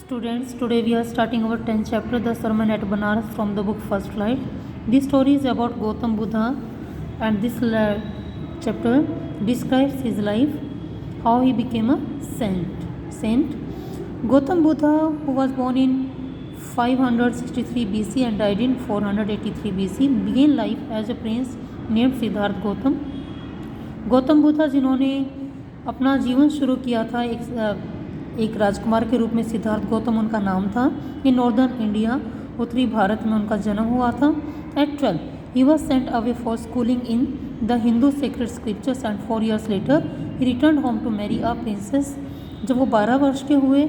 Students, today we are starting our 10th chapter, the Sermon at Banaras, from the book First Light. This story is about Gautam Buddha, and this chapter describes his life, how he became a saint. Gautam Buddha, who was born in 563 BC and died in 483 BC, began life as a prince named Siddharth Gautam. Gautam Buddha जिन्होंने अपना जीवन शुरू किया था एक राजकुमार के रूप में, सिद्धार्थ गौतम उनका नाम था। इन नॉर्दर्न इंडिया, उत्तरी भारत में उनका जन्म हुआ था। At 12 he was sent away for schooling in the Hindu sacred scriptures and 4 years later he return home to marry a princess. जब वो 12 वर्ष के हुए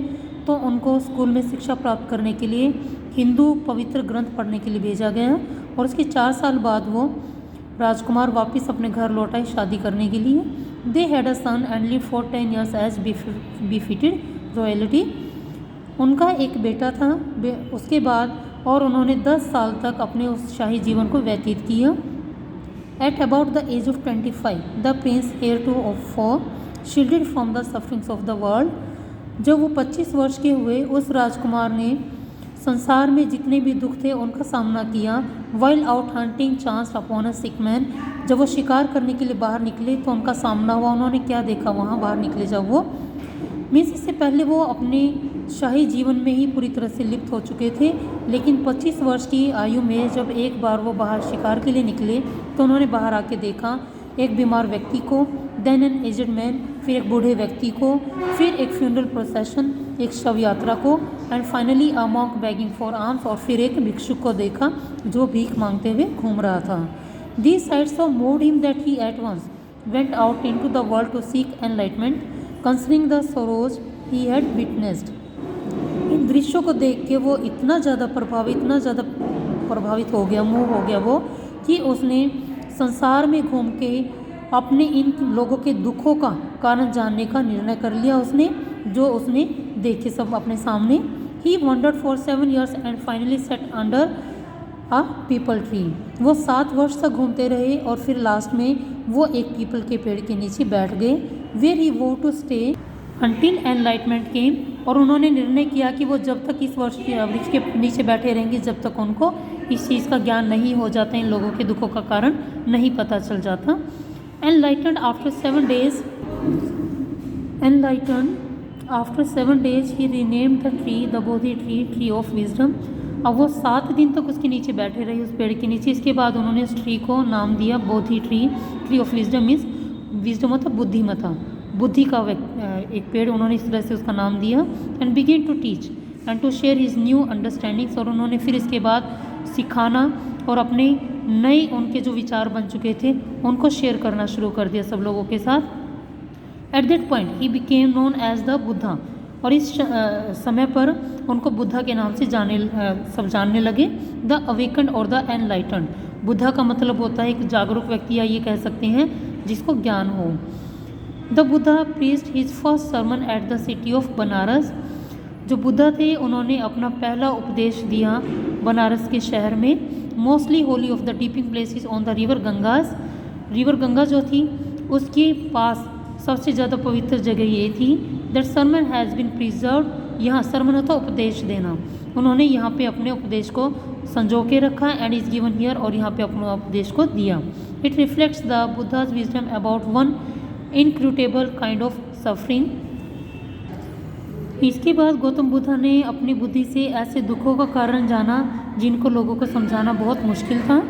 तो उनको स्कूल में शिक्षा प्राप्त करने के लिए हिंदू पवित्र ग्रंथ पढ़ने के लिए भेजा गया, और उसके 4 साल बाद वो राजकुमार वापस अपने घर लौटाए शादी करने के लिए। They had a son and live for 10 years as befitted royalty. उनका एक बेटा था उसके बाद, और उन्होंने 10 साल तक अपने उस शाही जीवन को व्यतीत किया। At about the age of 25 the prince heir to for shielded from the sufferings of the world. जब वो 25 वर्ष के हुए, उस राजकुमार ने संसार में जितने भी दुख थे उनका सामना किया। While out hunting chance upon a sick man, जब वो शिकार करने के लिए बाहर निकले तो उनका सामना हुआ। उन्होंने क्या देखा वहाँ बाहर निकले जब वो मीन्स, इससे पहले वो अपने शाही जीवन में ही पूरी तरह से लिप्त हो चुके थे, लेकिन 25 वर्ष की आयु में जब एक बार वो बाहर शिकार के लिए निकले तो उन्होंने बाहर आके देखा एक बीमार व्यक्ति को, देन एन एजड मैन, फिर एक बूढ़े व्यक्ति को, फिर एक फ्यूनरल प्रोसेशन, एक शव यात्रा को, and finally a monk begging for arms, और फिर एक भिक्षुक को देखा जो भीख मांगते हुए घूम रहा था। These sights so moved him that he at once went out into the world to seek enlightenment concerning the sorrows he had witnessed. इन दृश्यों को देख के वो इतना ज़्यादा प्रभावित हो गया, मूव हो गया वो, कि उसने संसार में घूम के अपने इन लोगों के दुखों का कारण जानने का निर्णय कर लिया उसने, जो उसने देखे सब अपने सामने। He wandered for 7 years and finally sat under a peepal tree. वो 7 वर्ष तक घूमते रहे और फिर लास्ट में वो एक पीपल के पेड़ के नीचे बैठ गए। वेयर ही वो टू स्टे अंटिल एनलाइटमेंट केम, और उन्होंने निर्णय किया कि वो जब तक इस वृक्ष के नीचे बैठे रहेंगे जब तक उनको इस चीज़ का ज्ञान नहीं हो जाता, इन लोगों के दुखों का कारण नहीं पता चल जाता। Enlightened after 7 days he renamed the tree the Bodhi tree of wisdom। अब वो 7 दिन तक उसके नीचे बैठे रहे, उस पेड़ के नीचे। इसके बाद उन्होंने उस ट्री को नाम दिया Bodhi tree of wisdom. Means wisdom मतलब बुद्धिमता, बुद्धि का एक पेड़, उन्होंने इस तरह से उसका नाम दिया। And begin to teach and to share his new understandings, और उन्होंने फिर इसके बाद सिखाना और अपने नए उनके जो विचार बन चुके थे उनको शेयर करना शुरू कर दिया सब लोगों के साथ। At that point he became known as the Buddha, और इस समय पर उनको बुद्धा के नाम से सब जानने लगे। द अवेकन्ड और द एनलाइटन्ड, बुद्धा का मतलब होता है एक जागरूक व्यक्ति, या ये कह सकते हैं जिसको ज्ञान हो। The Buddha preached his first sermon at the city of Banaras. जो बुद्धा थे उन्होंने अपना पहला उपदेश दिया बनारस के शहर में। Mostly holy of the dipping places on the river Ganges, river Ganga जो थी उसके पास सबसे ज़्यादा पवित्र जगह ये थी। That sermon has been preserved, यहाँ सरमन होता उपदेश देना, उन्होंने यहाँ पे अपने उपदेश को संजो के रखा, एंड इज़ गिवन हियर, और यहाँ पे अपने उपदेश को दिया। It reflects the Buddha's wisdom about one inscrutable kind of suffering. इसके बाद गौतम बुद्धा ने अपनी बुद्धि से ऐसे दुखों का कारण जाना जिनको लोगों को समझाना बहुत मुश्किल था।